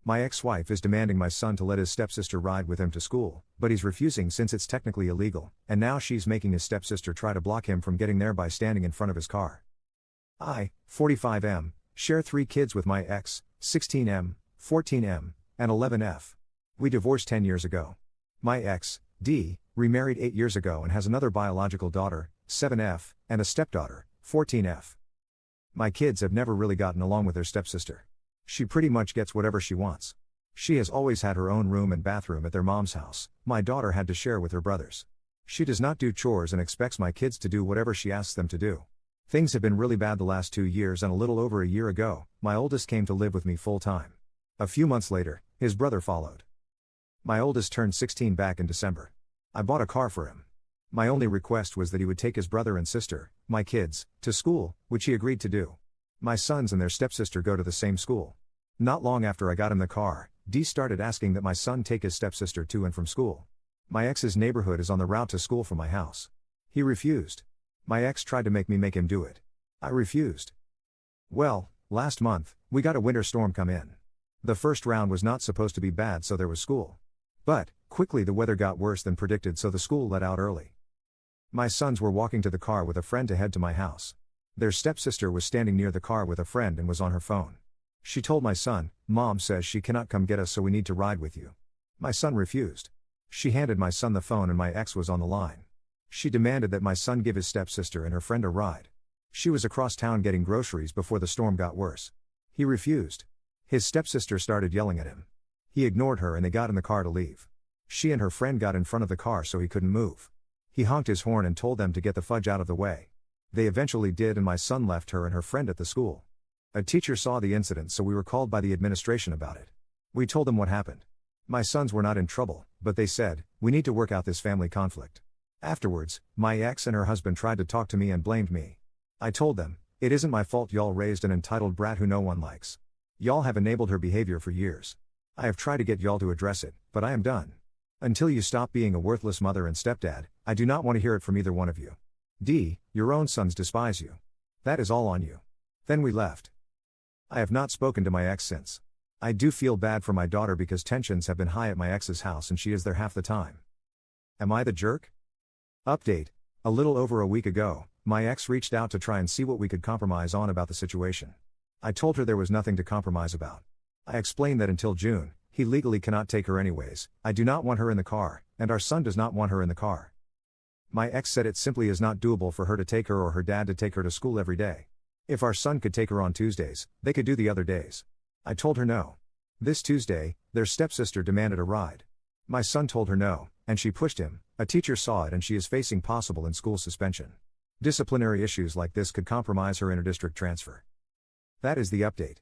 My ex-wife is demanding my son to let his stepsister ride with him to school, but he's refusing since it's technically illegal, and now she's making his stepsister try to block him from getting there by standing in front of his car. I, 45M, share 3 kids with my ex, 16M, 14M, and 11F. We divorced 10 years ago. My ex, D, remarried 8 years ago and has another biological daughter, 7F, and a stepdaughter, 14F. My kids have never really gotten along with their stepsister. She pretty much gets whatever she wants. She has always had her own room and bathroom at their mom's house. My daughter had to share with her brothers. She does not do chores and expects my kids to do whatever she asks them to do. Things have been really bad the last 2 years, and a little over a year ago, my oldest came to live with me full time. A few months later, his brother followed. My oldest turned 16 back in December. I bought a car for him. My only request was that he would take his brother and sister, my kids, to school, which he agreed to do. My sons and their stepsister go to the same school. Not long after I got him the car, D started asking that my son take his stepsister to and from school. My ex's neighborhood is on the route to school from my house. He refused. My ex tried to make me make him do it. I refused. Well, last month, we got a winter storm come in. The first round was not supposed to be bad, so there was school. But, quickly the weather got worse than predicted, so the school let out early. My sons were walking to the car with a friend to head to my house. Their stepsister was standing near the car with a friend and was on her phone. She told my son, "Mom says she cannot come get us, so we need to ride with you." My son refused. She handed my son the phone and my ex was on the line. She demanded that my son give his stepsister and her friend a ride. She was across town getting groceries before the storm got worse. He refused. His stepsister started yelling at him. He ignored her and they got in the car to leave. She and her friend got in front of the car so he couldn't move. He honked his horn and told them to get the fudge out of the way. They eventually did, and my son left her and her friend at the school. A teacher saw the incident, so we were called by the administration about it. We told them what happened. My sons were not in trouble, but they said, "We need to work out this family conflict." Afterwards, my ex and her husband tried to talk to me and blamed me. I told them, "It isn't my fault y'all raised an entitled brat who no one likes. Y'all have enabled her behavior for years. I have tried to get y'all to address it, but I am done. Until you stop being a worthless mother and stepdad, I do not want to hear it from either one of you. D, your own sons despise you. That is all on you." Then we left. I have not spoken to my ex since. I do feel bad for my daughter because tensions have been high at my ex's house and she is there half the time. Am I the jerk? Update. A little over a week ago, my ex reached out to try and see what we could compromise on about the situation. I told her there was nothing to compromise about. I explained that until June, he legally cannot take her anyways. I do not want her in the car, and our son does not want her in the car. My ex said it simply is not doable for her to take her or her dad to take her to school every day. If our son could take her on Tuesdays, they could do the other days. I told her no. This Tuesday, their stepsister demanded a ride. My son told her no, and she pushed him. A teacher saw it and she is facing possible in-school suspension. Disciplinary issues like this could compromise her interdistrict transfer. That is the update.